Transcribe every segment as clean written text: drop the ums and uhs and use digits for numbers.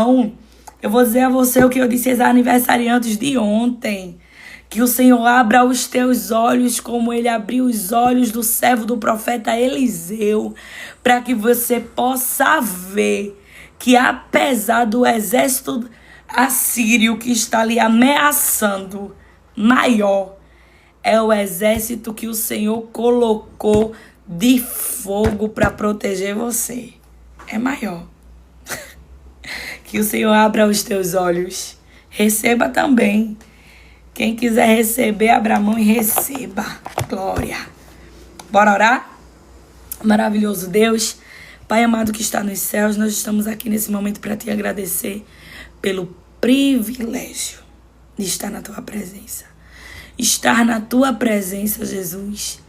não. Eu vou dizer a você o que eu disse aos aniversariantes de ontem. Que o Senhor abra os teus olhos como Ele abriu os olhos do servo do profeta Eliseu, para que você possa ver que apesar do exército assírio que está lhe ameaçando, maior é o exército que o Senhor colocou de fogo para proteger você. É maior. Que o Senhor abra os teus olhos. Receba também. Quem quiser receber, abra a mão e receba. Glória. Bora orar? Maravilhoso Deus, Pai amado que está nos céus, nós estamos aqui nesse momento para te agradecer pelo privilégio de estar na tua presença. Estar na tua presença, Jesus,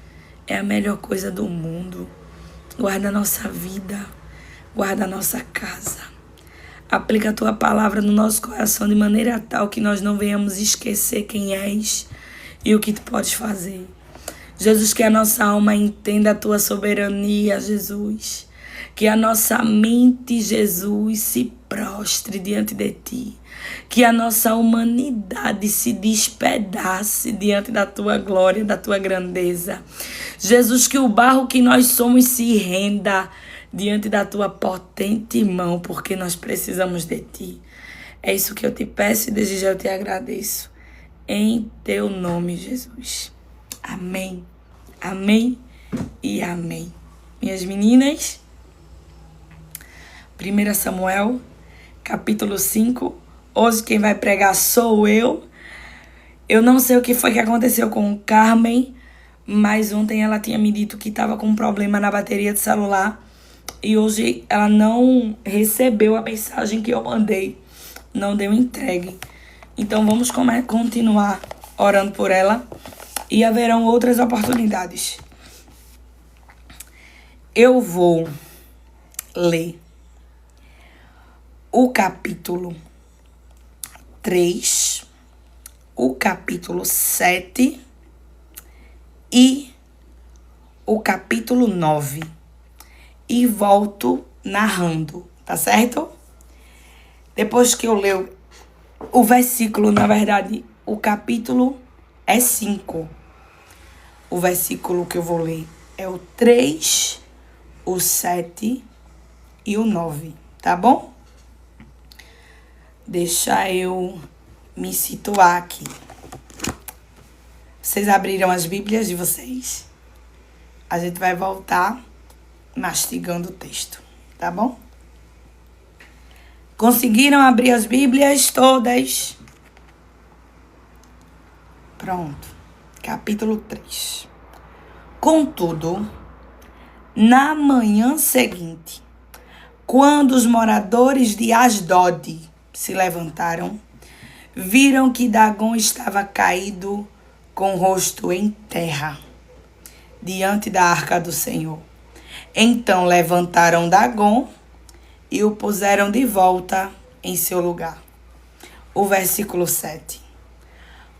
é a melhor coisa do mundo. Guarda a nossa vida, guarda a nossa casa. Aplica a tua palavra no nosso coração de maneira tal que nós não venhamos esquecer quem és e o que tu podes fazer. Jesus, que a nossa alma entenda a tua soberania, Jesus. Que a nossa mente, Jesus, se prostre diante de ti. Que a nossa humanidade se despedace diante da tua glória, da tua grandeza. Jesus, que o barro que nós somos se renda diante da tua potente mão, porque nós precisamos de ti. É isso que eu te peço e desde já eu te agradeço. Em teu nome, Jesus. Amém. Amém e amém. Minhas meninas, 1 Samuel, capítulo 5. Hoje quem vai pregar sou eu. Eu não sei o que foi que aconteceu com o Carmen, mas ontem ela tinha me dito que estava com um problema na bateria do celular. E hoje ela não recebeu a mensagem que eu mandei. Não deu entregue. Então vamos continuar orando por ela. E haverão outras oportunidades. Eu vou ler o capítulo 3, o capítulo 7 e o capítulo 9. E volto narrando, tá certo? Depois que eu ler o versículo, na verdade, o capítulo é 5. O versículo que eu vou ler é o 3, o 7 e o 9, tá bom? Deixa eu me situar aqui. Vocês abriram as Bíblias de vocês? A gente vai voltar mastigando o texto, tá bom? Conseguiram abrir as Bíblias todas? Pronto. Capítulo 3. Contudo, na manhã seguinte, quando os moradores de Asdod se levantaram, viram que Dagom estava caído com o rosto em terra, diante da arca do Senhor. Então levantaram Dagom e o puseram de volta em seu lugar. O versículo 7.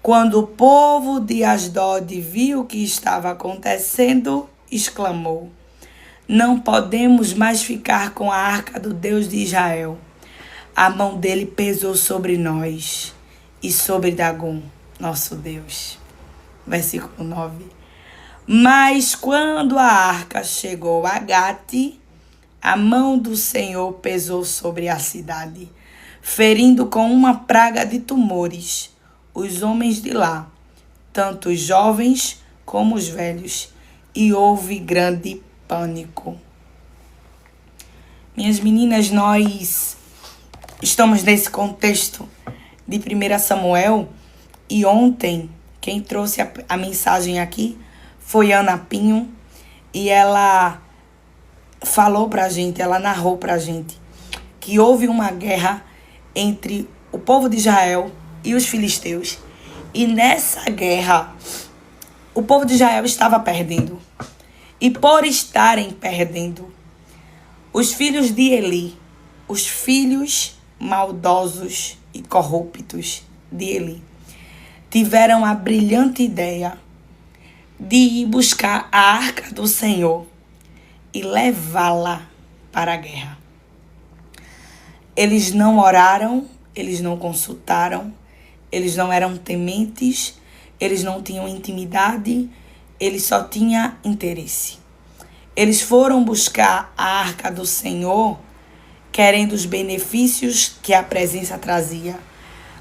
Quando o povo de Asdod viu o que estava acontecendo, exclamou: não podemos mais ficar com a arca do Deus de Israel. A mão dele pesou sobre nós e sobre Dagom, nosso Deus. Versículo 9. Mas quando a arca chegou a Gate, a mão do Senhor pesou sobre a cidade, ferindo com uma praga de tumores os homens de lá, tanto os jovens como os velhos, e houve grande pânico. Minhas meninas, nós estamos nesse contexto de 1 Samuel, e ontem quem trouxe a mensagem aqui foi Ana Pinho, e ela falou pra gente, ela narrou pra gente que houve uma guerra entre o povo de Israel e os filisteus. E nessa guerra, o povo de Israel estava perdendo. E por estarem perdendo, os filhos de Eli, os filhos maldosos e corruptos de Eli, tiveram a brilhante ideia de ir buscar a arca do Senhor e levá-la para a guerra. Eles não oraram, eles não consultaram, eles não eram tementes, eles não tinham intimidade, eles só tinham interesse. Eles foram buscar a arca do Senhor, querendo os benefícios que a presença trazia,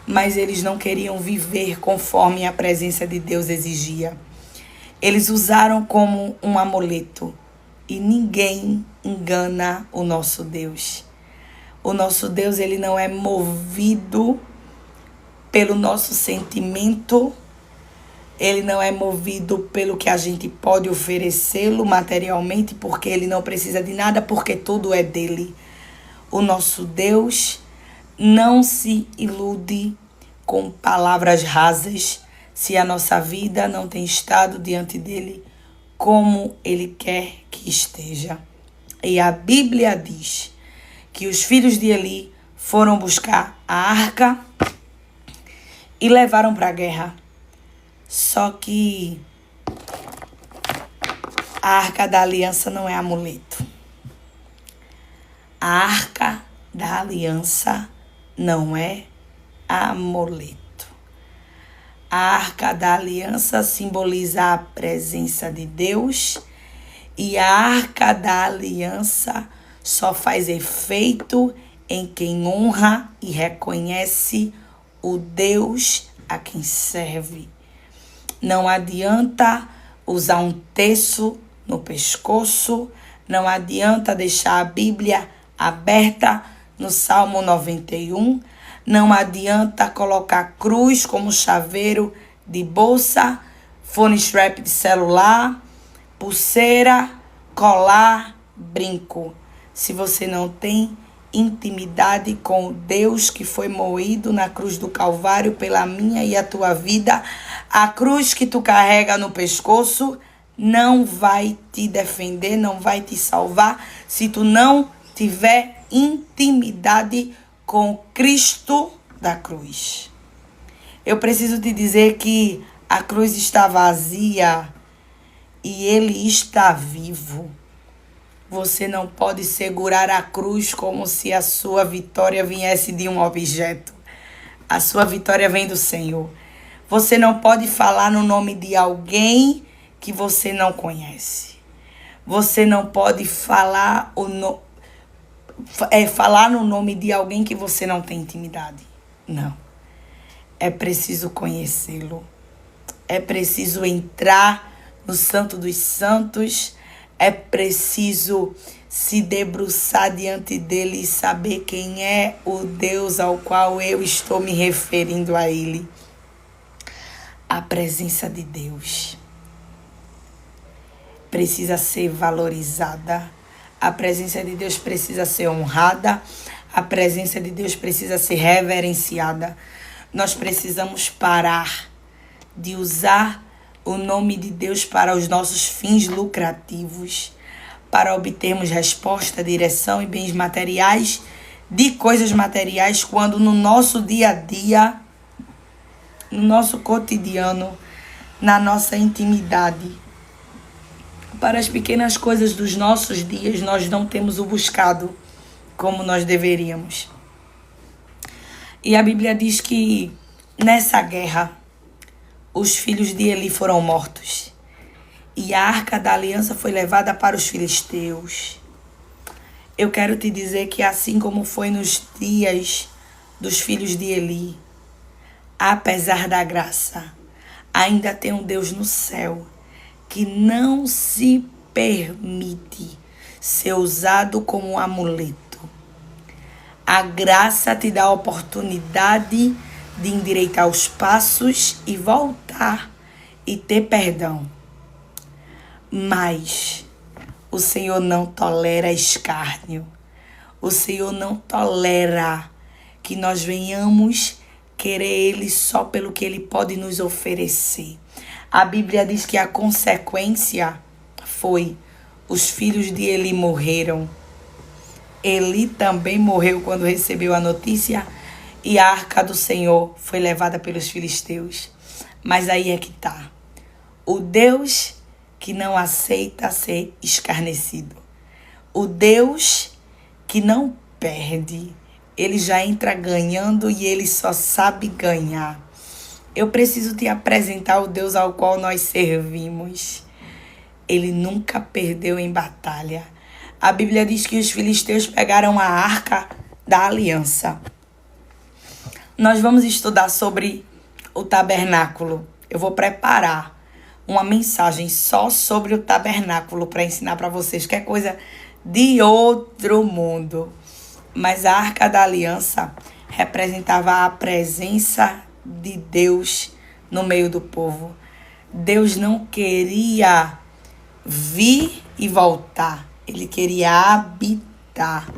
mas eles não queriam viver conforme a presença de Deus exigia. Eles usaram como um amuleto, e ninguém engana o nosso Deus. O nosso Deus, ele não é movido pelo nosso sentimento, ele não é movido pelo que a gente pode oferecê-lo materialmente, porque ele não precisa de nada, porque tudo é dele. O nosso Deus não se ilude com palavras rasas se a nossa vida não tem estado diante dele como ele quer que esteja. E a Bíblia diz que os filhos de Eli foram buscar a arca e levaram para a guerra. Só que a arca da aliança não é amuleto. A arca da aliança não é amuleto. A arca da aliança simboliza a presença de Deus, e a arca da aliança só faz efeito em quem honra e reconhece o Deus a quem serve. Não adianta usar um terço no pescoço, não adianta deixar a Bíblia aberta no Salmo 91, não adianta colocar cruz como chaveiro de bolsa, phone strap de celular, pulseira, colar, brinco. Se você não tem intimidade com o Deus que foi moído na cruz do Calvário pela minha e a tua vida, a cruz que tu carrega no pescoço não vai te defender, não vai te salvar se tu não tiver intimidade com Cristo da cruz. Eu preciso te dizer que a cruz está vazia e ele está vivo. Você não pode segurar a cruz como se a sua vitória viesse de um objeto. A sua vitória vem do Senhor. Você não pode falar no nome de alguém que você não conhece. Você não pode falar falar no nome de alguém que você não tem intimidade. Não. É preciso conhecê-lo. É preciso entrar no Santo dos Santos. É preciso se debruçar diante dele e saber quem é o Deus ao qual eu estou me referindo a ele. A presença de Deus precisa ser valorizada. A presença de Deus precisa ser honrada. A presença de Deus precisa ser reverenciada. Nós precisamos parar de usar o nome de Deus para os nossos fins lucrativos, para obtermos resposta, direção e bens materiais de coisas materiais, quando no nosso dia a dia, no nosso cotidiano, na nossa intimidade, para as pequenas coisas dos nossos dias, nós não temos o buscado como nós deveríamos. E a Bíblia diz que nessa guerra, os filhos de Eli foram mortos. E a arca da aliança foi levada para os filisteus. Eu quero te dizer que assim como foi nos dias dos filhos de Eli, apesar da graça, ainda tem um Deus no céu que não se permite ser usado como um amuleto. A graça te dá a oportunidade de endireitar os passos e voltar e ter perdão. Mas o Senhor não tolera escárnio. O Senhor não tolera que nós venhamos querer Ele só pelo que Ele pode nos oferecer. A Bíblia diz que a consequência foi: os filhos de Eli morreram. Eli também morreu quando recebeu a notícia, e a arca do Senhor foi levada pelos filisteus. Mas aí é que tá. O Deus que não aceita ser escarnecido. O Deus que não perde. ele já entra ganhando e ele só sabe ganhar. Eu preciso te apresentar o Deus ao qual nós servimos. Ele nunca perdeu em batalha. A Bíblia diz que os filisteus pegaram a arca da aliança. Nós vamos estudar sobre o tabernáculo. Eu vou preparar uma mensagem só sobre o tabernáculo para ensinar para vocês, que é coisa de outro mundo. Mas a arca da aliança representava a presença de Deus no meio do povo. Deus não queria vir e voltar. Ele queria habitar.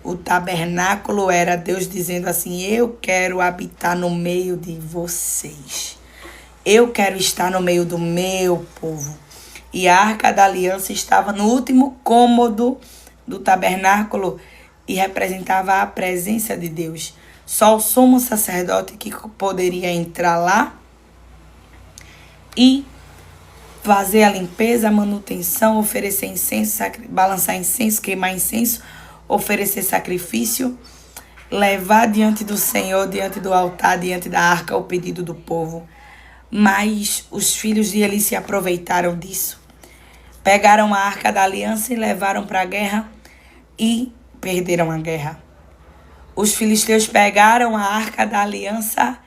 O tabernáculo era Deus dizendo assim: eu quero habitar no meio de vocês. Eu quero estar no meio do meu povo. E a arca da aliança estava no último cômodo do tabernáculo e representava a presença de Deus. Só o sumo sacerdote que poderia entrar lá e fazer a limpeza, a manutenção, oferecer incenso, balançar incenso, queimar incenso, oferecer sacrifício, levar diante do Senhor, diante do altar, diante da arca, o pedido do povo. Mas os filhos de Eli se aproveitaram disso. Pegaram a arca da aliança e levaram para a guerra e perderam a guerra. Os filisteus pegaram a arca da aliança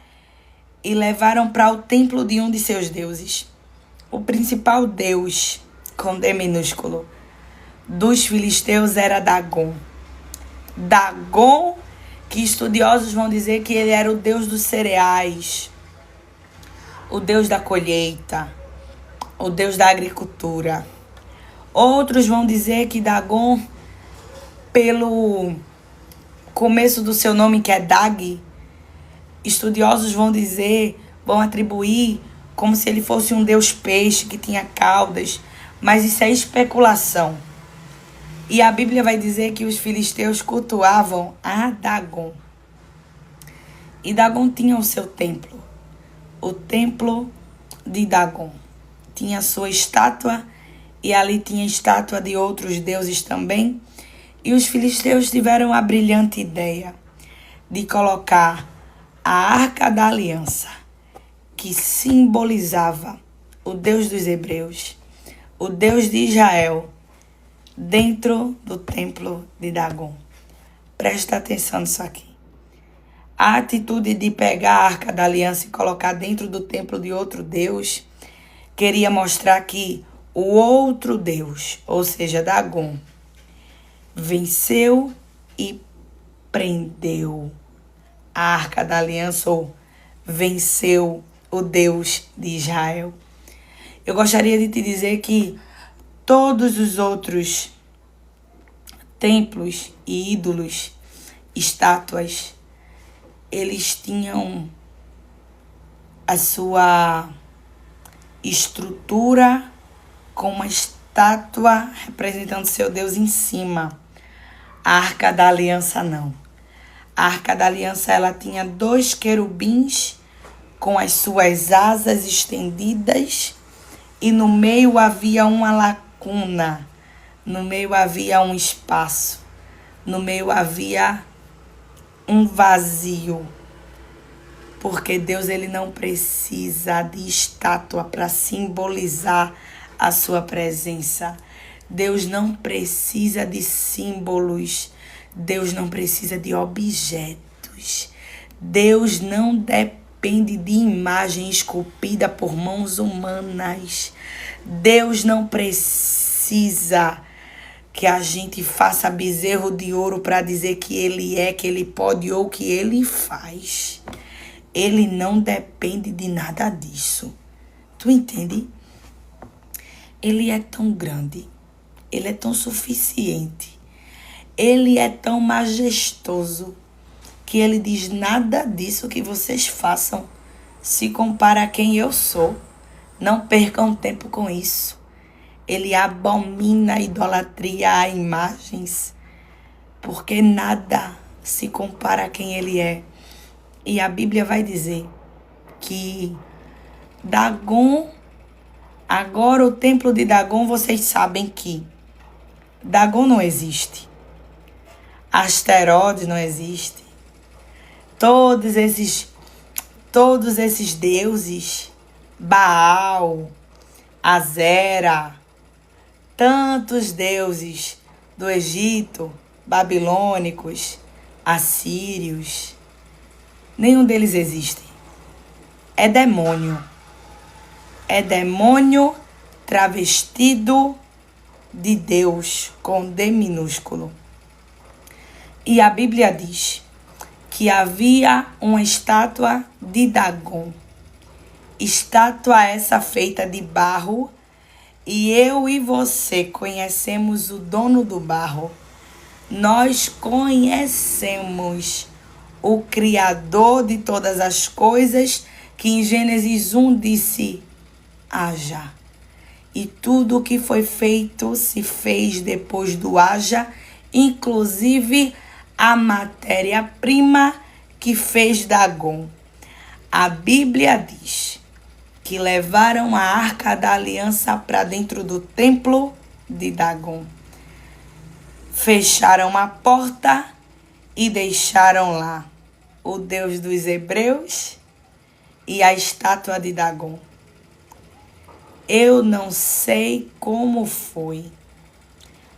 e levaram para o templo de um de seus deuses. O principal deus, com D minúsculo, dos filisteus era Dagon. Dagon, que estudiosos vão dizer que ele era o deus dos cereais, o deus da colheita, o deus da agricultura. Outros vão dizer que Dagon, pelo começo do seu nome, que é Dag, estudiosos vão atribuir como se ele fosse um deus peixe que tinha caudas, mas isso é especulação. E a Bíblia vai dizer que os filisteus cultuavam a Dagon. E Dagon tinha o seu templo, o templo de Dagon. Tinha sua estátua e ali tinha estátua de outros deuses também. E os filisteus tiveram a brilhante ideia de colocar a Arca da Aliança, que simbolizava o Deus dos hebreus, o Deus de Israel, dentro do templo de Dagon. Presta atenção nisso aqui. A atitude de pegar a Arca da Aliança e colocar dentro do templo de outro Deus queria mostrar que o outro Deus, ou seja, Dagon, venceu e prendeu a Arca da Aliança, ou venceu o Deus de Israel. Eu gostaria de te dizer que todos os outros templos e ídolos, estátuas, eles tinham a sua estrutura com uma estátua representando seu Deus em cima. A Arca da Aliança não. A Arca da Aliança, ela tinha 2 querubins com as suas asas estendidas e no meio havia uma lacuna, no meio havia um espaço, no meio havia um vazio. Porque Deus, ele não precisa de estátua para simbolizar a sua presença. Deus não precisa de símbolos. Deus não precisa de objetos. Deus não depende de imagem esculpida por mãos humanas. Deus não precisa que a gente faça bezerro de ouro para dizer que ele é, que ele pode ou que ele faz. Ele não depende de nada disso. Tu entende? Ele é tão grande. Ele é tão suficiente. Ele é tão majestoso que ele diz: nada disso que vocês façam se compara a quem eu sou. Não percam tempo com isso. Ele abomina a idolatria a imagens, porque nada se compara a quem ele é. E a Bíblia vai dizer que Dagon, agora o templo de Dagon, vocês sabem que Dagon não existe. Asteroides não existe. todos esses deuses, Baal, Azera, tantos deuses do Egito, babilônicos, assírios, nenhum deles existe. É demônio travestido de Deus com D minúsculo. E a Bíblia diz que havia uma estátua de Dagon. Estátua essa feita de barro, e eu e você conhecemos o dono do barro. Nós conhecemos o Criador de todas as coisas, que em Gênesis 1 disse, haja. E tudo o que foi feito se fez depois do haja, inclusive a matéria-prima que fez Dagon. A Bíblia diz que levaram a Arca da Aliança para dentro do templo de Dagon. Fecharam a porta e deixaram lá o Deus dos Hebreus e a estátua de Dagon. Eu não sei como foi,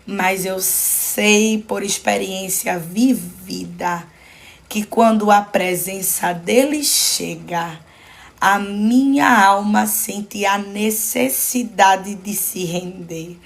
mas eu sei por experiência vivida que quando a presença dele chega, a minha alma sente a necessidade de se render.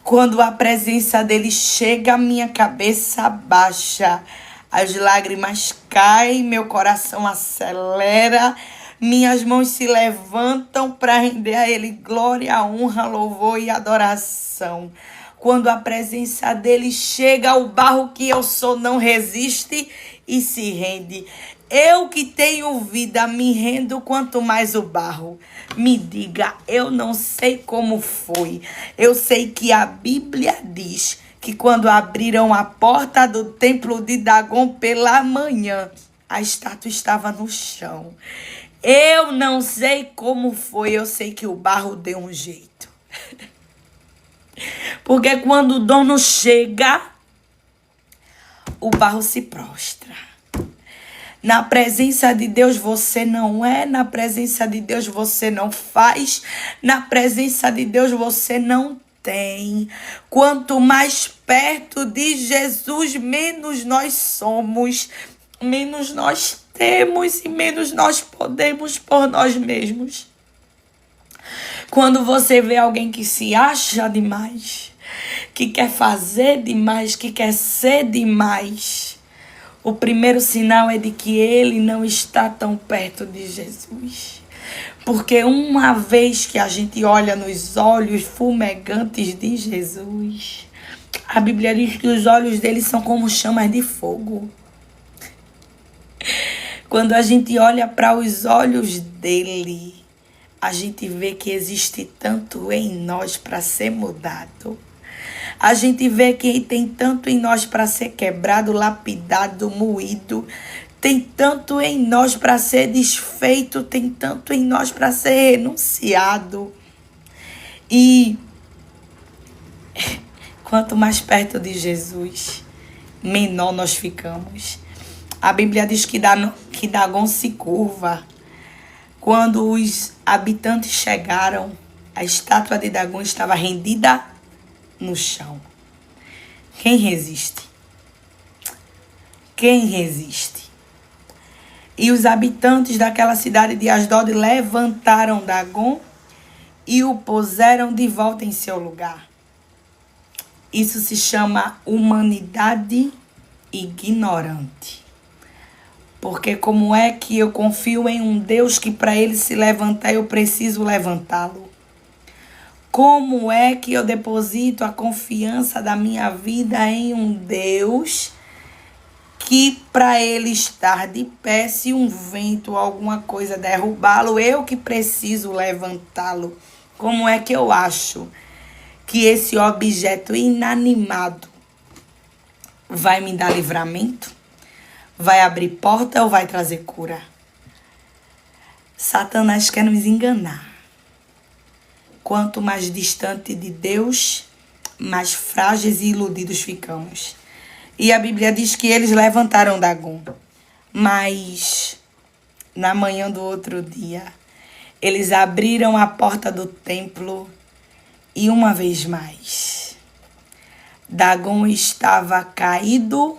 Quando a presença dele chega, a minha cabeça baixa, as lágrimas caem, meu coração acelera, minhas mãos se levantam para render a ele glória, honra, louvor e adoração. Quando a presença dele chega, o barro que eu sou não resiste e se rende. Eu que tenho vida me rendo, quanto mais o barro. Me diga, eu não sei como foi. Eu sei que a Bíblia diz que quando abriram a porta do templo de Dagon pela manhã, a estátua estava no chão. Eu não sei como foi, eu sei que o barro deu um jeito. Porque quando o dono chega, o barro se prostra. Na presença de Deus você não é, na presença de Deus você não faz, na presença de Deus você não tem. Quanto mais perto de Jesus, menos nós somos, menos nós temos e menos nós podemos por nós mesmos. Quando você vê alguém que se acha demais, que quer fazer demais, que quer ser demais, o primeiro sinal é de que ele não está tão perto de Jesus. Porque uma vez que a gente olha nos olhos fumegantes de Jesus, a Bíblia diz que os olhos dele são como chamas de fogo. Quando a gente olha para os olhos dele, a gente vê que existe tanto em nós para ser mudado. A gente vê que tem tanto em nós para ser quebrado, lapidado, moído. Tem tanto em nós para ser desfeito. Tem tanto em nós para ser renunciado. E quanto mais perto de Jesus, menor nós ficamos. A Bíblia diz que Dagon se curva. Quando os habitantes chegaram, a estátua de Dagon estava rendida no chão. Quem resiste? Quem resiste? E os habitantes daquela cidade de Asdod levantaram Dagon e o puseram de volta em seu lugar. Isso se chama humanidade ignorante. Porque como é que eu confio em um Deus que para ele se levantar eu preciso levantá-lo? Como é que eu deposito a confiança da minha vida em um Deus que para ele estar de pé, se um vento ou alguma coisa derrubá-lo, eu que preciso levantá-lo? Como é que eu acho que esse objeto inanimado vai me dar livramento? Vai abrir porta ou vai trazer cura? Satanás quer nos enganar. Quanto mais distante de Deus, mais frágeis e iludidos ficamos. E a Bíblia diz que eles levantaram Dagon. Mas na manhã do outro dia, eles abriram a porta do templo e uma vez mais, Dagom estava caído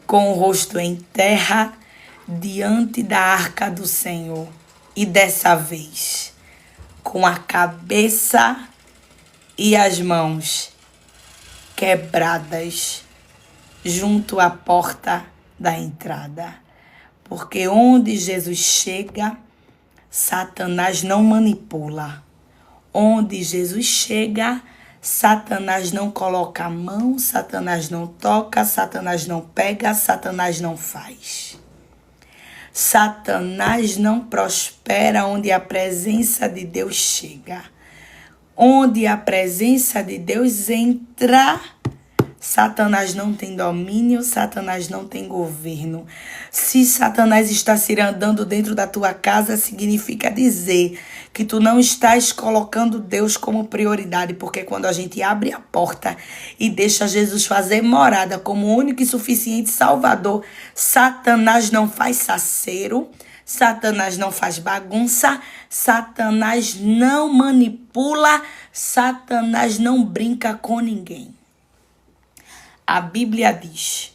com o rosto em terra diante da arca do Senhor. E dessa vez, com a cabeça e as mãos quebradas junto à porta da entrada. Porque onde Jesus chega, Satanás não manipula. Onde Jesus chega, Satanás não coloca a mão, Satanás não toca, Satanás não pega, Satanás não faz. Satanás não prospera onde a presença de Deus chega. Onde a presença de Deus entra, Satanás não tem domínio, Satanás não tem governo. Se Satanás está se andando dentro da tua casa, significa dizer que tu não estás colocando Deus como prioridade, porque quando a gente abre a porta e deixa Jesus fazer morada como único e suficiente Salvador, Satanás não faz saceiro, Satanás não faz bagunça, Satanás não manipula, Satanás não brinca com ninguém. A Bíblia diz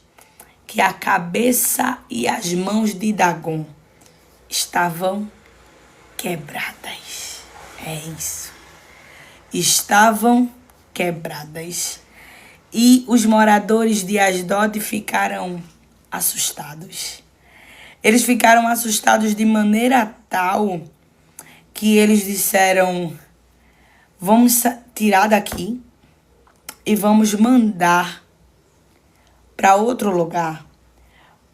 que a cabeça e as mãos de Dagom estavam quebradas. É isso. Estavam quebradas. E os moradores de Asdod ficaram assustados. Eles ficaram assustados de maneira tal que eles disseram: vamos tirar daqui e vamos mandar para outro lugar,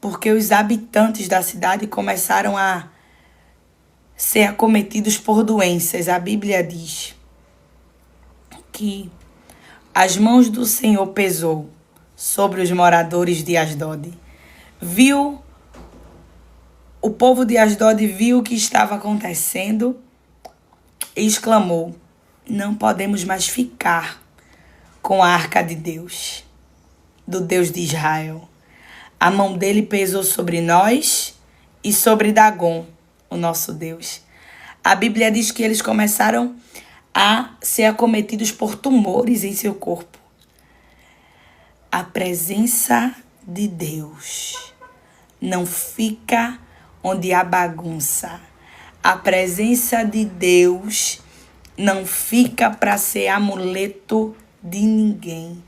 porque os habitantes da cidade começaram a ser acometidos por doenças. A Bíblia diz que as mãos do Senhor pesou sobre os moradores de Asdod. O povo de Asdod viu o que estava acontecendo e exclamou: não podemos mais ficar com a arca de Deus, do Deus de Israel. A mão dele pesou sobre nós e sobre Dagom, o nosso Deus. A Bíblia diz que eles começaram a ser acometidos por tumores em seu corpo. A presença de Deus não fica onde há bagunça. A presença de Deus não fica para ser amuleto de ninguém.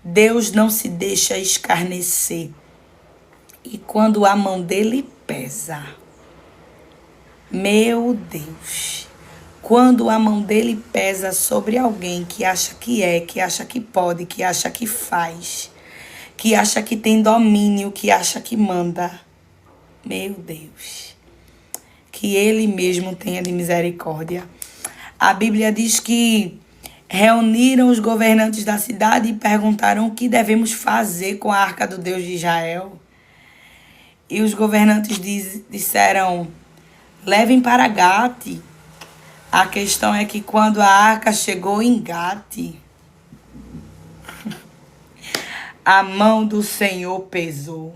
Deus não se deixa escarnecer. E quando a mão dele pesa, meu Deus, quando a mão dele pesa sobre alguém que acha que acha que pode, que acha que faz, que acha que tem domínio, que acha que manda, meu Deus, que ele mesmo tenha de misericórdia. A Bíblia diz que reuniram os governantes da cidade e perguntaram o que devemos fazer com a arca do Deus de Israel. E os governantes disseram: levem para Gate. A questão é que quando a arca chegou em Gate, a mão do Senhor pesou.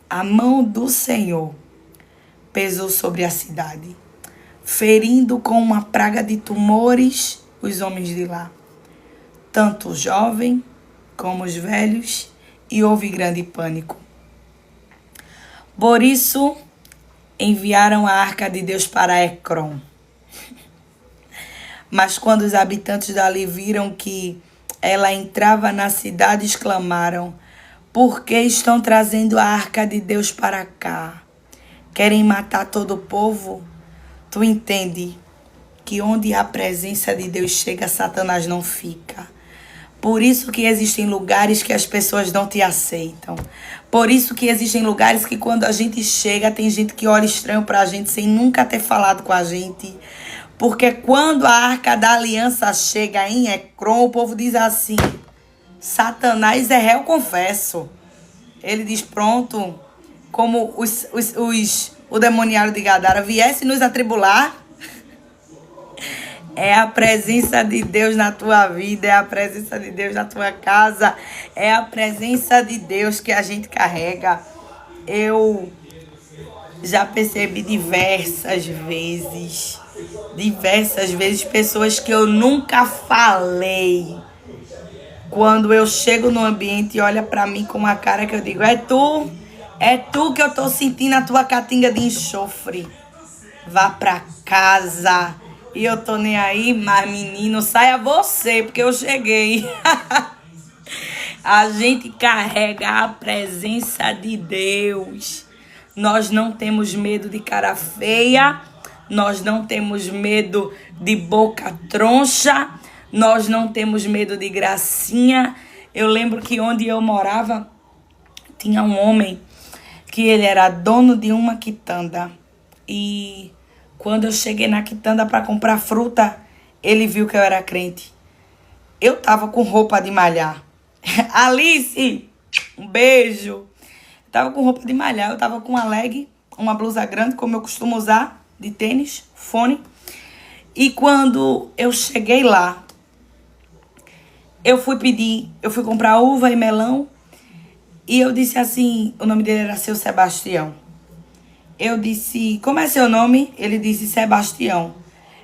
A mão do Senhor pesou sobre a cidade, ferindo com uma praga de tumores os homens de lá, tanto o jovem como os velhos, e houve grande pânico. Por isso, enviaram a arca de Deus para Ecrom. Mas quando os habitantes dali viram que ela entrava na cidade, exclamaram: por que estão trazendo a arca de Deus para cá? Querem matar todo o povo? Tu entende que onde a presença de Deus chega, Satanás não fica. Por isso que existem lugares que as pessoas não te aceitam. Por isso que existem lugares que quando a gente chega, tem gente que olha estranho pra gente sem nunca ter falado com a gente. Porque quando a Arca da Aliança chega em Ecrom, o povo diz assim: Satanás é réu confesso. Ele diz: pronto, como o demoniário de Gadara viesse nos atribular. É a presença de Deus na tua vida, é a presença de Deus na tua casa, é a presença de Deus que a gente carrega. Eu já percebi diversas vezes, pessoas que eu nunca falei. Quando eu chego no ambiente e olha pra mim com uma cara que eu digo, é tu que eu tô sentindo a tua catinga de enxofre. Vá pra casa. E eu tô nem aí, mas menino, saia você, porque eu cheguei. A gente carrega a presença de Deus. Nós não temos medo de cara feia. Nós não temos medo de boca troncha. Nós não temos medo de gracinha. Eu lembro que onde eu morava, tinha um homem que ele era dono de uma quitanda. E quando eu cheguei na quitanda para comprar fruta, ele viu que eu era crente. Eu tava com roupa de malhar. Alice, um beijo. Eu tava com roupa de malhar. Eu tava com uma leg, uma blusa grande, como eu costumo usar, de tênis, fone. E quando eu cheguei lá, eu fui comprar uva e melão. E eu disse assim, o nome dele era Seu Sebastião. Eu disse, como é seu nome? Ele disse, Sebastião.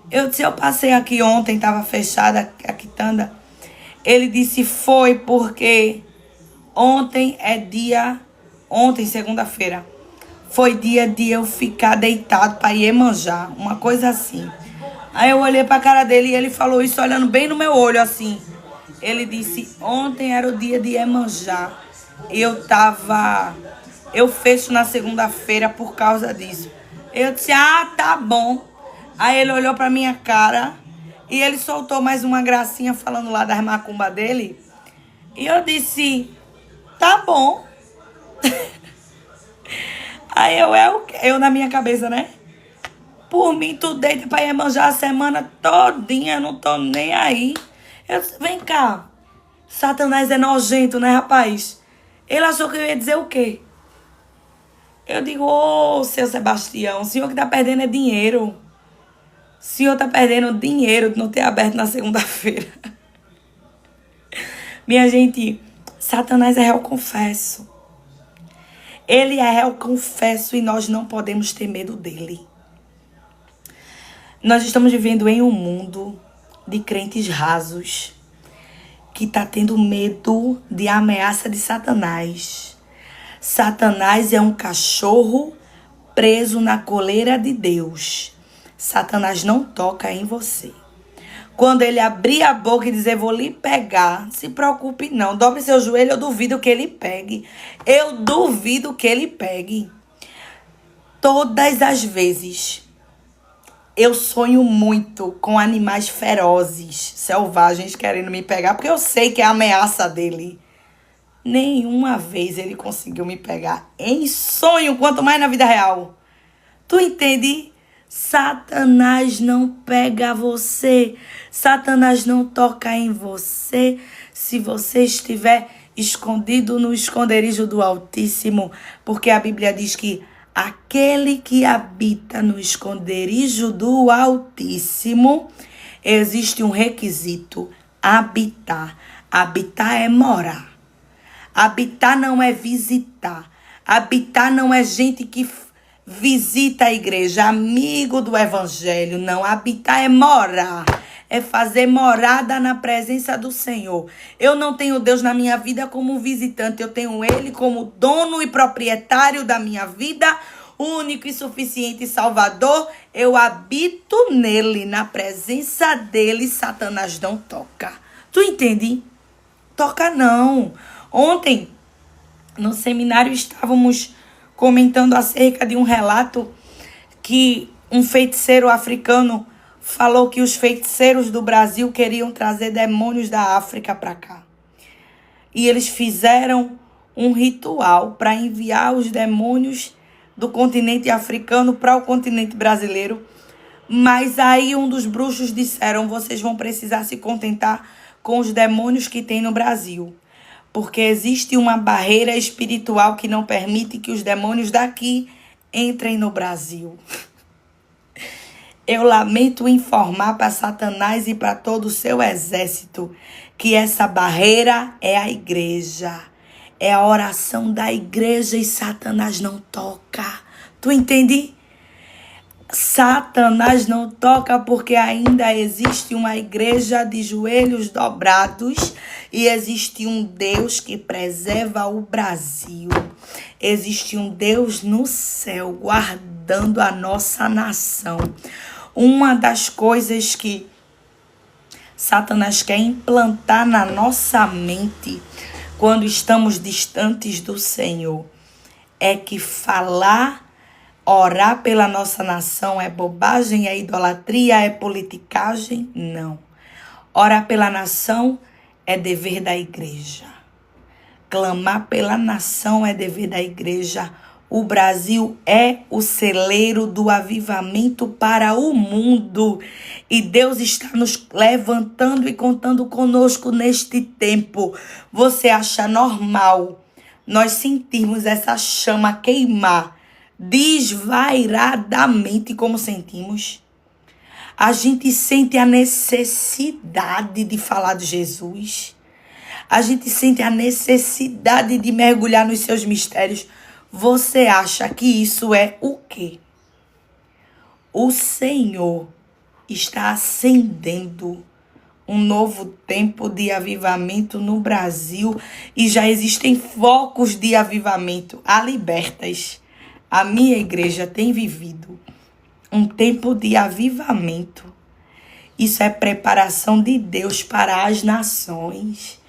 Eu disse, eu passei aqui ontem, tava fechada a quitanda. Ele disse, foi porque ontem, segunda-feira, foi dia de eu ficar deitado para Iemanjá, uma coisa assim. Aí eu olhei pra cara dele e ele falou isso olhando bem no meu olho, assim. Ele disse, ontem era o dia de Iemanjá. Eu fecho na segunda-feira por causa disso. Eu disse, tá bom. Aí ele olhou pra minha cara e ele soltou mais uma gracinha falando lá das macumba dele. E eu disse, tá bom. Aí eu na minha cabeça, né? Por mim, tu deita pra Iemanjá a semana todinha, eu não tô nem aí. Eu disse, vem cá. Satanás é nojento, né, rapaz? Ele achou que eu ia dizer o quê? Eu digo, seu Sebastião, o senhor que tá perdendo é dinheiro. O senhor tá perdendo dinheiro de não ter aberto na segunda-feira. Minha gente, Satanás é réu confesso. Ele é réu confesso e nós não podemos ter medo dele. Nós estamos vivendo em um mundo de crentes rasos que está tendo medo de ameaça de Satanás. Satanás é um cachorro preso na coleira de Deus. Satanás não toca em você. Quando ele abrir a boca e dizer, vou lhe pegar, não se preocupe não. Dobre seu joelho, eu duvido que ele pegue. Eu duvido que ele pegue. Todas as vezes eu sonho muito com animais ferozes, selvagens querendo me pegar, porque eu sei que é a ameaça dele. Nenhuma vez ele conseguiu me pegar em sonho, quanto mais na vida real. Tu entende? Satanás não pega você. Satanás não toca em você se você estiver escondido no esconderijo do Altíssimo. Porque a Bíblia diz que aquele que habita no esconderijo do Altíssimo, existe um requisito: habitar. Habitar é morar. Habitar não é visitar. Habitar não é gente que visita a igreja, amigo do evangelho. Não, habitar é morar. É fazer morada na presença do Senhor. Eu não tenho Deus na minha vida como um visitante. Eu tenho Ele como dono e proprietário da minha vida, único e suficiente Salvador. Eu habito nele, na presença dele. Satanás não toca. Tu entende? Toca não. Ontem, no seminário, estávamos comentando acerca de um relato que um feiticeiro africano falou que os feiticeiros do Brasil queriam trazer demônios da África para cá. E eles fizeram um ritual para enviar os demônios do continente africano para o continente brasileiro. Mas aí um dos bruxos disseram, vocês vão precisar se contentar com os demônios que tem no Brasil. Porque existe uma barreira espiritual que não permite que os demônios daqui entrem no Brasil. Eu lamento informar para Satanás e para todo o seu exército que essa barreira é a igreja. É a oração da igreja e Satanás não toca. Tu entende? Satanás não toca porque ainda existe uma igreja de joelhos dobrados e existe um Deus que preserva o Brasil. Existe um Deus no céu guardando a nossa nação. Uma das coisas que Satanás quer implantar na nossa mente quando estamos distantes do Senhor é que orar pela nossa nação é bobagem, é idolatria, é politicagem? Não. Orar pela nação é dever da igreja. Clamar pela nação é dever da igreja. O Brasil é o celeiro do avivamento para o mundo. E Deus está nos levantando e contando conosco neste tempo. Você acha normal nós sentirmos essa chama queimar desvairadamente como sentimos? A gente sente a necessidade de falar de Jesus. A gente sente a necessidade de mergulhar nos seus mistérios. Você acha que isso é o quê? O Senhor está acendendo um novo tempo de avivamento no Brasil e já existem focos de avivamento a libertas. A minha igreja tem vivido um tempo de avivamento. Isso é preparação de Deus para as nações.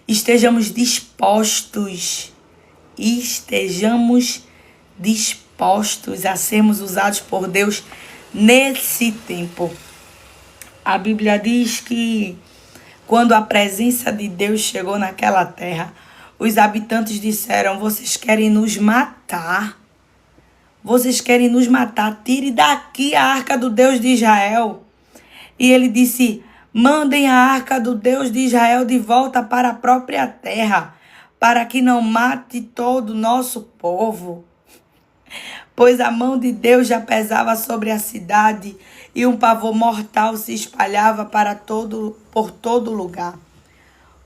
Estejamos dispostos a sermos usados por Deus nesse tempo. A Bíblia diz que quando a presença de Deus chegou naquela terra, os habitantes disseram: vocês querem nos matar? Vocês querem nos matar? Tire daqui a arca do Deus de Israel. E ele disse: mandem a arca do Deus de Israel de volta para a própria terra, para que não mate todo o nosso povo. Pois a mão de Deus já pesava sobre a cidade e um pavor mortal se espalhava por todo lugar.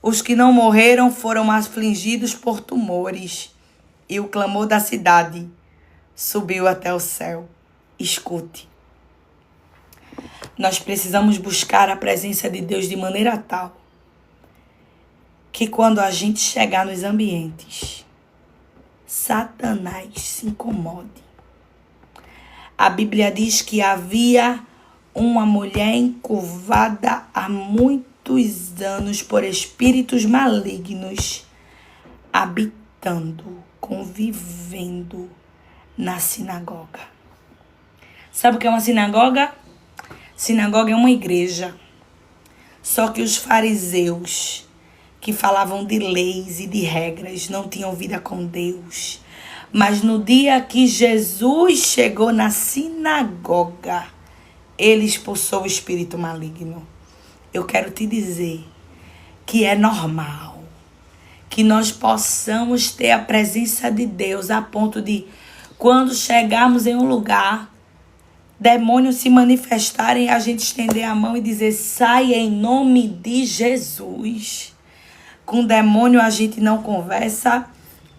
Os que não morreram foram afligidos por tumores e o clamor da cidade subiu até o céu. Escute. Nós precisamos buscar a presença de Deus de maneira tal que quando a gente chegar nos ambientes, Satanás se incomode. A Bíblia diz que havia uma mulher encurvada há muitos anos por espíritos malignos, habitando, convivendo na sinagoga. Sabe o que é uma sinagoga? Sinagoga é uma igreja. Só que os fariseus, que falavam de leis e de regras, não tinham vida com Deus. Mas no dia que Jesus chegou na sinagoga, ele expulsou o espírito maligno. Eu quero te dizer que é normal que nós possamos ter a presença de Deus a ponto de, quando chegarmos em um lugar, demônios se manifestarem, a gente estender a mão e dizer: sai em nome de Jesus. Com demônio a gente não conversa,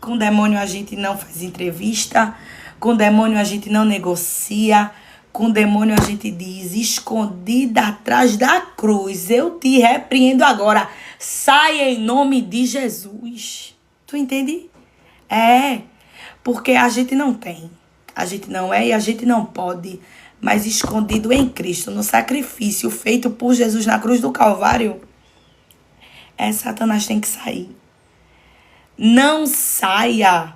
com demônio a gente não faz entrevista, com demônio a gente não negocia, com demônio a gente diz: escondida atrás da cruz, eu te repreendo agora, sai em nome de Jesus. Tu entende? Porque a gente não tem, a gente não é e a gente não pode, mas escondido em Cristo, no sacrifício feito por Jesus na cruz do Calvário, Satanás tem que sair. Não saia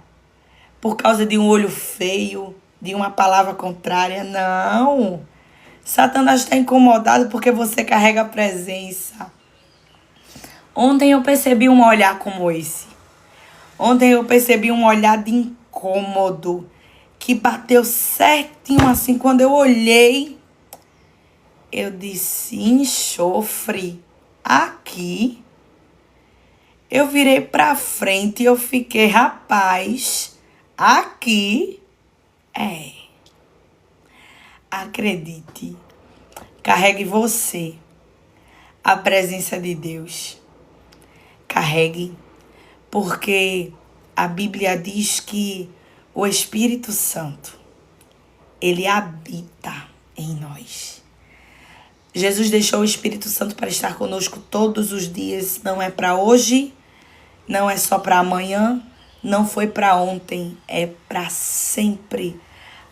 por causa de um olho feio, de uma palavra contrária. Não. Satanás está incomodado porque você carrega a presença. Ontem eu percebi um olhar como esse. Ontem eu percebi um olhar de incômodo que bateu certinho assim. Quando eu olhei, eu disse: enxofre, aqui. Eu virei pra frente e eu fiquei: rapaz, aqui acredite, carregue você a presença de Deus. Carregue, porque A Bíblia diz que o Espírito Santo, ele habita em nós. Jesus deixou o Espírito Santo para estar conosco todos os dias. Não é para hoje, não é só para amanhã, não foi para ontem, é para sempre.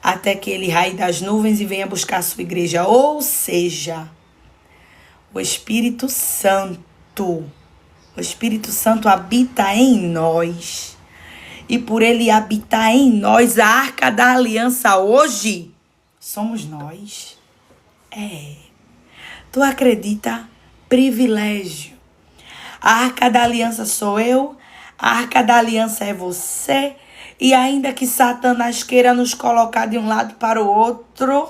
Até que ele raie das nuvens e venha buscar a sua igreja. Ou seja, o Espírito Santo habita em nós. E por ele habitar em nós, a Arca da Aliança hoje somos nós. Tu acredita? Privilégio. A Arca da Aliança sou eu, a Arca da Aliança é você. E ainda que Satanás queira nos colocar de um lado para o outro,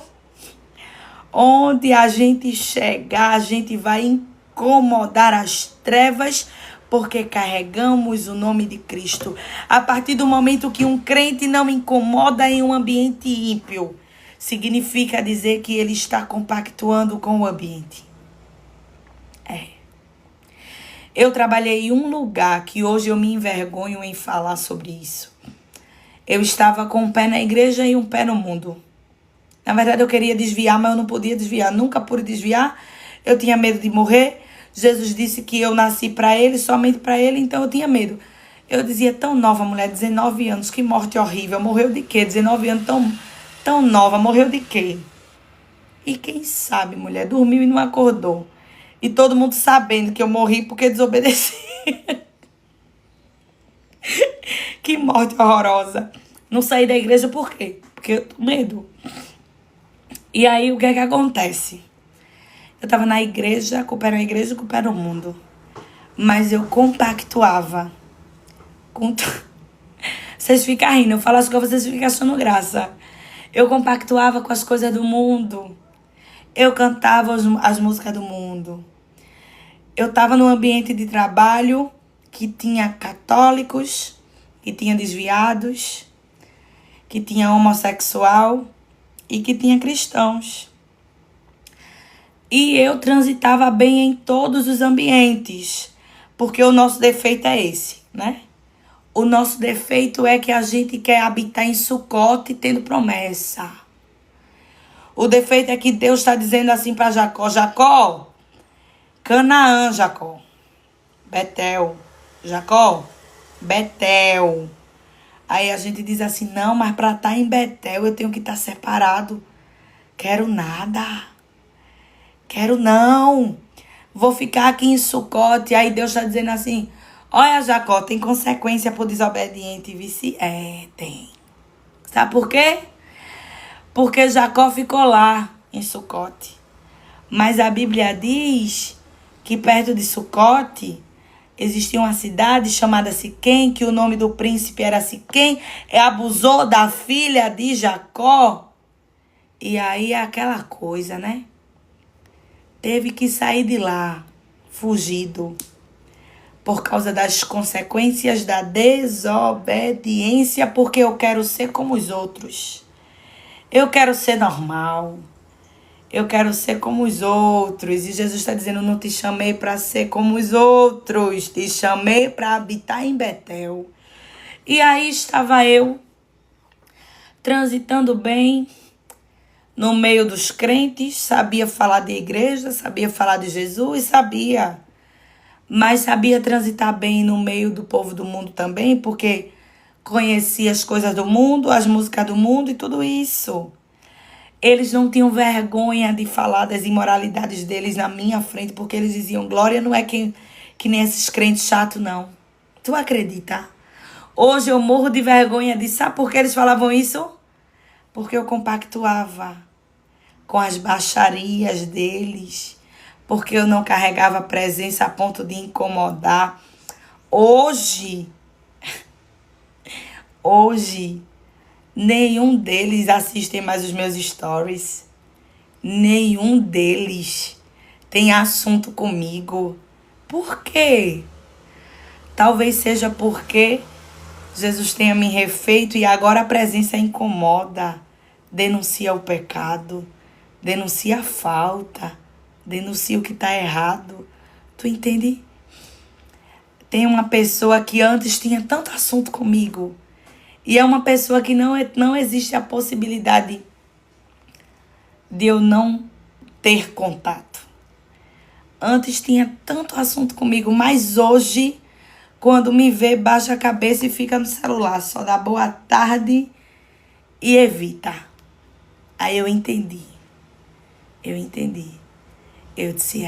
onde a gente chegar, a gente vai incomodar as trevas, porque carregamos o nome de Cristo. A partir do momento que um crente não incomoda em um ambiente ímpio, significa dizer que ele está compactuando com o ambiente. Eu trabalhei em um lugar que hoje eu me envergonho em falar sobre isso. Eu estava com um pé na igreja e um pé no mundo. Na verdade, eu queria desviar, mas eu não podia desviar. Nunca pude desviar. Eu tinha medo de morrer. Jesus disse que eu nasci para ele, somente para ele, então eu tinha medo. Eu dizia, tão nova, mulher, 19 anos, que morte horrível. Morreu de quê? 19 anos, tão nova, morreu de quê? E quem sabe, mulher, dormiu e não acordou. E todo mundo sabendo que eu morri porque desobedeci. Que morte horrorosa. Não saí da igreja por quê? Porque eu tô com medo. E aí, o que é que acontece? Eu tava na igreja, com o pé na igreja, com o pé no mundo. Mas eu compactuava com... Vocês ficam rindo, eu falo as coisas, vocês ficam achando graça. Eu compactuava com as coisas do mundo. Eu cantava as músicas do mundo. Eu tava num ambiente de trabalho que tinha católicos, que tinha desviados, que tinha homossexual e que tinha cristãos. E eu transitava bem em todos os ambientes, porque o nosso defeito é esse, né? O nosso defeito é que a gente quer habitar em Sucote tendo promessa. O defeito é que Deus está dizendo assim para Jacó, Jacó, Canaã, Jacó, Betel, Jacó, Betel. Aí a gente diz assim, não, mas para estar em Betel eu tenho que estar separado. Quero nada. Quero não. Vou ficar aqui em Sucote. Aí Deus está dizendo assim, olha, Jacó, tem consequência por desobediente, vice? Tem. Sabe por quê? Porque Jacó ficou lá em Sucote. Mas a Bíblia diz que perto de Sucote existia uma cidade chamada Siquém, que o nome do príncipe era Siquém, abusou da filha de Jacó. E aí aquela coisa, né? Teve que sair de lá, fugido, por causa das consequências da desobediência, porque eu quero ser como os outros. Eu quero ser normal. Eu quero ser como os outros. E Jesus está dizendo, não te chamei para ser como os outros. Te chamei para habitar em Betel. E aí estava eu, transitando bem, no meio dos crentes. Sabia falar de igreja, sabia falar de Jesus, sabia. Mas sabia transitar bem no meio do povo do mundo também, porque conhecia as coisas do mundo, as músicas do mundo e tudo isso. Eles não tinham vergonha de falar das imoralidades deles na minha frente, porque eles diziam, Glória não é que nem esses crentes chatos, não. Tu acredita? Hoje eu morro de vergonha disso. Sabe por que eles falavam isso? Porque eu compactuava com as baixarias deles. Porque eu não carregava presença a ponto de incomodar. Hoje, nenhum deles assistem mais os meus stories. Nenhum deles tem assunto comigo. Por quê? Talvez seja porque Jesus tenha me refeito e agora a presença incomoda. Denuncia o pecado, denuncia a falta, denuncia o que está errado. Tu entende? Tem uma pessoa que antes tinha tanto assunto comigo. E é uma pessoa que não existe a possibilidade de eu não ter contato. Antes tinha tanto assunto comigo, mas hoje, quando me vê, baixa a cabeça e fica no celular. Só dá boa tarde e evita. Aí eu entendi. Eu disse,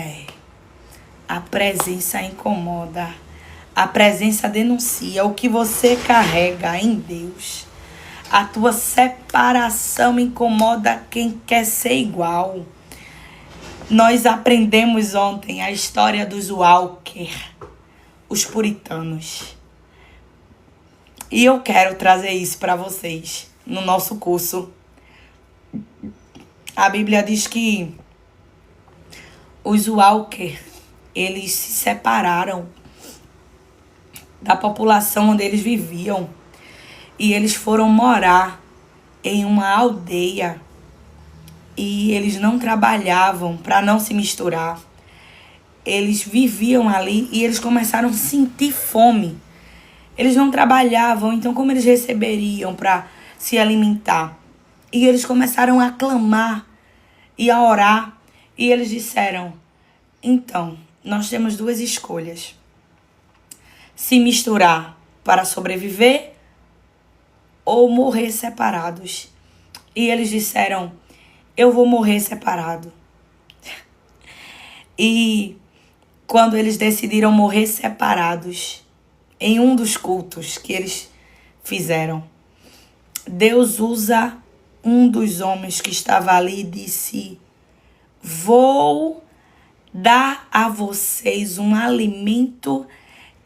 a presença incomoda. A presença denuncia o que você carrega em Deus. A tua separação incomoda quem quer ser igual. Nós aprendemos ontem a história dos Walker, os puritanos. E eu quero trazer isso para vocês no nosso curso. A Bíblia diz que os Walker, eles se separaram da população onde eles viviam. E eles foram morar em uma aldeia. E eles não trabalhavam para não se misturar. Eles viviam ali e eles começaram a sentir fome. Eles não trabalhavam, então como eles receberiam para se alimentar? E eles começaram a clamar e a orar. E eles disseram, então, nós temos duas escolhas. Se misturar para sobreviver ou morrer separados. E eles disseram, eu vou morrer separado. E quando eles decidiram morrer separados, em um dos cultos que eles fizeram, Deus usa um dos homens que estava ali e disse, vou dar a vocês um alimento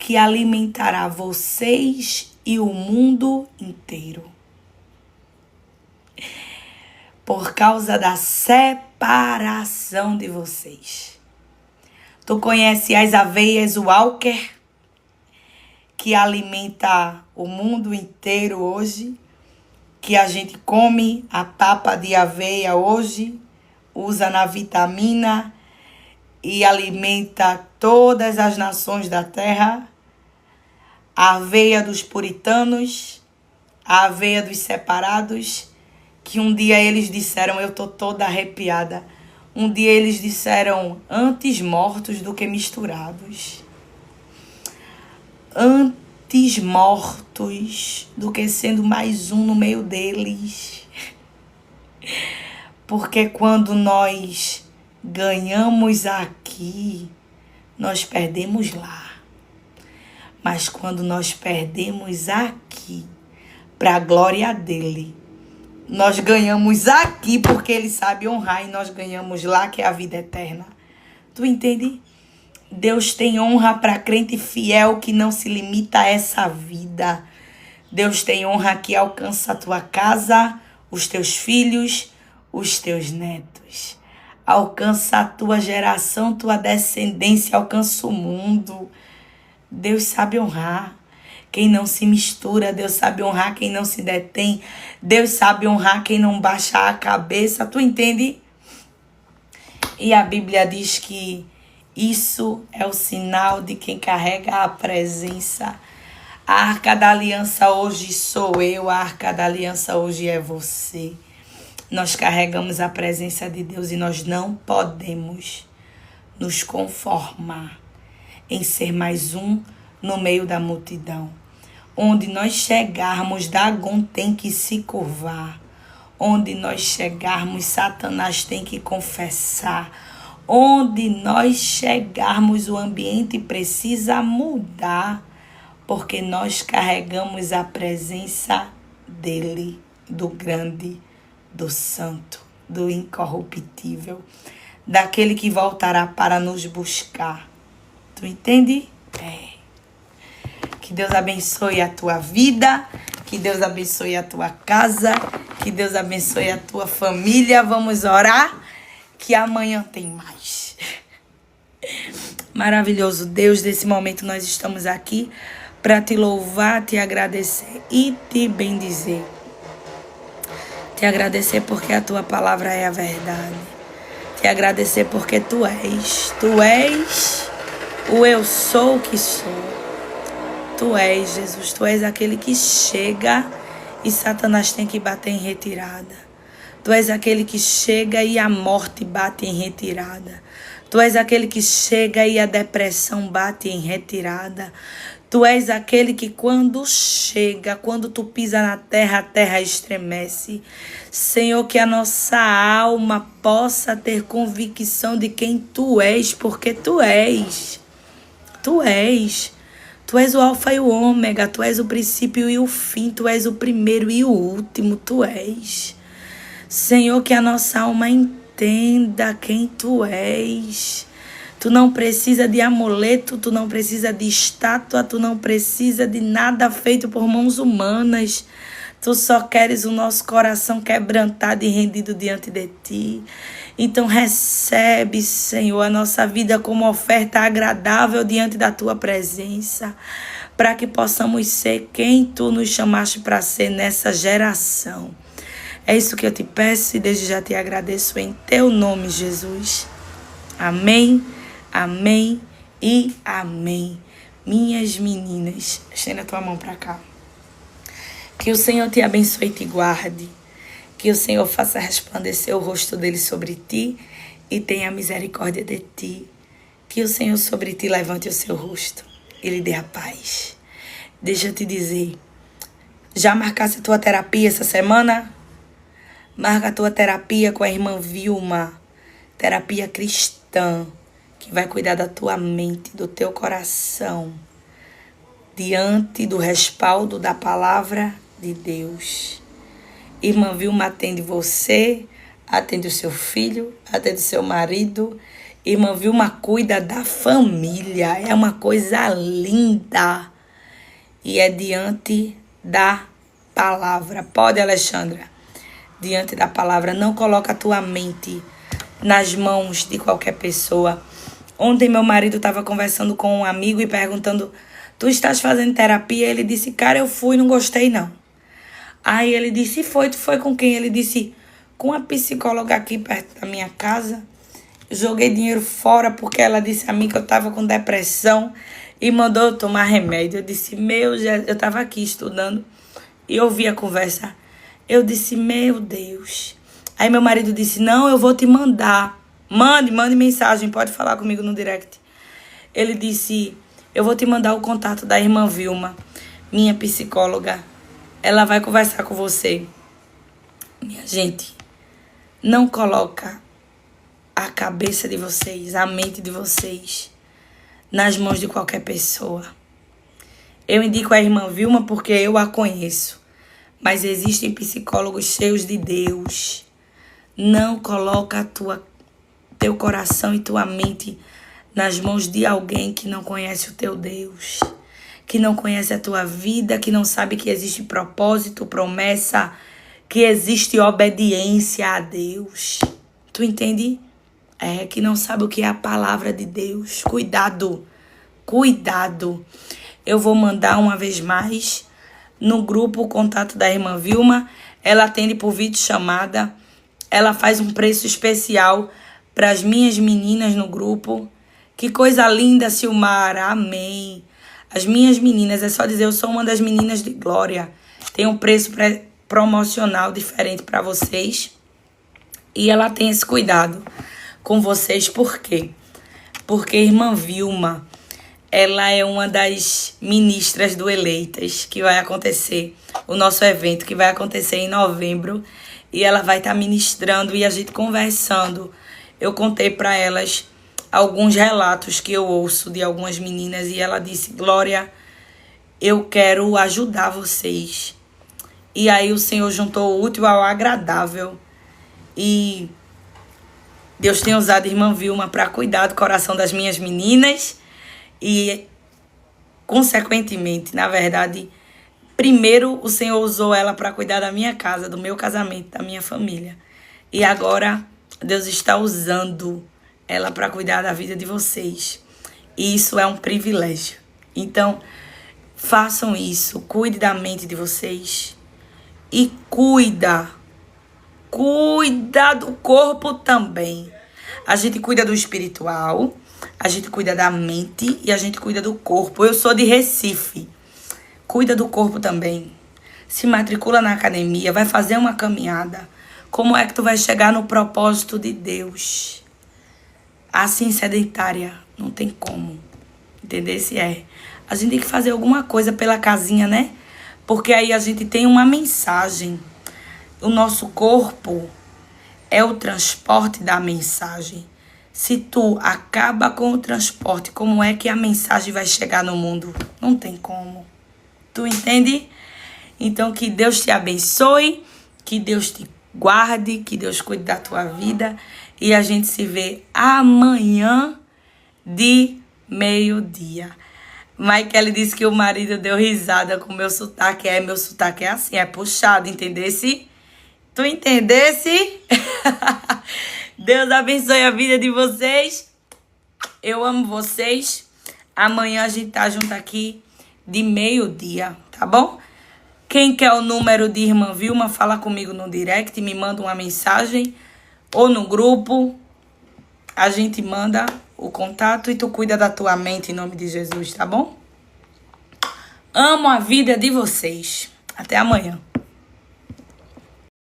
que alimentará vocês e o mundo inteiro. Por causa da separação de vocês. Tu conhece as aveias Walker, que alimenta o mundo inteiro hoje, que a gente come a papa de aveia hoje, usa na vitamina e alimenta todas as nações da terra. A aveia dos puritanos, a aveia dos separados, que um dia eles disseram, eu tô toda arrepiada, um dia eles disseram, antes mortos do que misturados. Antes mortos do que sendo mais um no meio deles. Porque quando nós ganhamos aqui, nós perdemos lá. Mas quando nós perdemos aqui, para a glória dele, nós ganhamos aqui porque ele sabe honrar e nós ganhamos lá, que é a vida eterna. Tu entende? Deus tem honra para crente fiel que não se limita a essa vida. Deus tem honra que alcança a tua casa, os teus filhos, os teus netos. Alcança a tua geração, tua descendência, alcança o mundo. Deus sabe honrar quem não se mistura. Deus sabe honrar quem não se detém. Deus sabe honrar quem não baixa a cabeça. Tu entende? E a Bíblia diz que isso é o sinal de quem carrega a presença. A arca da aliança hoje sou eu. A arca da aliança hoje é você. Nós carregamos a presença de Deus e nós não podemos nos conformar em ser mais um no meio da multidão. Onde nós chegarmos, Dagon tem que se curvar. Onde nós chegarmos, Satanás tem que confessar. Onde nós chegarmos, o ambiente precisa mudar. Porque nós carregamos a presença dele, do grande, do santo, do incorruptível. Daquele que voltará para nos buscar. Tu entende? Que Deus abençoe a tua vida, que Deus abençoe a tua casa, que Deus abençoe a tua família. Vamos orar, que amanhã tem mais. Maravilhoso Deus, nesse momento nós estamos aqui para te louvar, te agradecer e te bendizer. Te agradecer porque a tua palavra é a verdade. Te agradecer porque tu és o eu sou o que sou. Tu és, Jesus, Tu és aquele que chega e Satanás tem que bater em retirada. Tu és aquele que chega e a morte bate em retirada. Tu és aquele que chega e a depressão bate em retirada. Tu és aquele que quando chega, quando tu pisa na terra, a terra estremece. Senhor, que a nossa alma possa ter convicção de quem Tu és, porque Tu és. Tu és. Tu és o alfa e o ômega, Tu és o princípio e o fim, Tu és o primeiro e o último, Tu és. Senhor, que a nossa alma entenda quem Tu és. Tu não precisa de amuleto, Tu não precisa de estátua, Tu não precisa de nada feito por mãos humanas. Tu só queres o nosso coração quebrantado e rendido diante de Ti. Então recebe, Senhor, a nossa vida como oferta agradável diante da Tua presença, para que possamos ser quem Tu nos chamaste para ser nessa geração. É isso que eu te peço e desde já te agradeço em Teu nome, Jesus. Amém, amém e amém. Minhas meninas, estenda a tua mão para cá. Que o Senhor te abençoe e te guarde. Que o Senhor faça resplandecer o rosto dele sobre ti e tenha misericórdia de ti. Que o Senhor sobre ti levante o seu rosto e lhe dê a paz. Deixa eu te dizer, já marcasse a tua terapia essa semana? Marca a tua terapia com a irmã Vilma, terapia cristã, que vai cuidar da tua mente, do teu coração, diante do respaldo da palavra de Deus. Irmã Vilma atende você, atende o seu filho, atende o seu marido. Irmã Vilma cuida da família, é uma coisa linda. E é diante da palavra. Pode, Alexandra? Diante da palavra, não coloca a tua mente nas mãos de qualquer pessoa. Ontem meu marido estava conversando com um amigo e perguntando: tu estás fazendo terapia? Ele disse: cara, eu fui, não gostei não. Aí ele disse: tu foi com quem? Ele disse: com a psicóloga aqui perto da minha casa. Joguei dinheiro fora porque ela disse a mim que eu estava com depressão e mandou eu tomar remédio. Eu disse: eu estava aqui estudando e ouvi a conversa. Eu disse: meu Deus. Aí meu marido disse: não, eu vou te mandar. Mande mensagem, pode falar comigo no direct. Ele disse: eu vou te mandar o contato da irmã Vilma, minha psicóloga. Ela vai conversar com você. Minha gente, não coloca a cabeça de vocês, a mente de vocês, nas mãos de qualquer pessoa. Eu indico a irmã Vilma porque eu a conheço. Mas existem psicólogos cheios de Deus. Não coloca teu coração e tua mente nas mãos de alguém que não conhece o teu Deus, que não conhece a tua vida, que não sabe que existe propósito, promessa, que existe obediência a Deus. Tu entende? Que não sabe o que é a palavra de Deus. Cuidado, cuidado. Eu vou mandar uma vez mais no grupo o contato da irmã Vilma. Ela atende por videochamada. Ela faz um preço especial para as minhas meninas no grupo. Que coisa linda, Silmara. Amém. As minhas meninas, é só dizer, eu sou uma das meninas de Glória. Tem um preço promocional diferente para vocês. E ela tem esse cuidado com vocês. Por quê? Porque a irmã Vilma, ela é uma das ministras do Eleitas, que vai acontecer, o nosso evento, que vai acontecer em novembro. E ela vai estar ministrando e a gente conversando. Eu contei para elas alguns relatos que eu ouço de algumas meninas. E ela disse: Glória, eu quero ajudar vocês. E aí o Senhor juntou o útil ao agradável. E Deus tem usado a irmã Vilma para cuidar do coração das minhas meninas. E, consequentemente, na verdade, primeiro o Senhor usou ela para cuidar da minha casa, do meu casamento, da minha família. E agora Deus está usando ela para cuidar da vida de vocês. E isso é um privilégio. Então, façam isso. Cuide da mente de vocês. E cuida do corpo também. A gente cuida do espiritual, a gente cuida da mente e a gente cuida do corpo. Eu sou de Recife. Cuida do corpo também. Se matricula na academia, vai fazer uma caminhada. Como é que tu vai chegar no propósito de Deus? Assim, sedentária, não tem como. Entender se é. A gente tem que fazer alguma coisa pela casinha, né? Porque aí a gente tem uma mensagem. O nosso corpo é o transporte da mensagem. Se tu acaba com o transporte, como é que a mensagem vai chegar no mundo? Não tem como. Tu entende? Então, que Deus te abençoe, que Deus te guarde, que Deus cuide da tua vida. E a gente se vê amanhã de meio-dia. Michael disse que o marido deu risada com meu sotaque. Meu sotaque é assim, é puxado, entendesse? Tu entendesse? Deus abençoe a vida de vocês. Eu amo vocês. Amanhã a gente tá junto aqui de meio-dia, tá bom? Quem quer o número de irmã Vilma, fala comigo no direct, me manda uma mensagem ou no grupo. A gente manda o contato e tu cuida da tua mente em nome de Jesus, tá bom? Amo a vida de vocês. Até amanhã.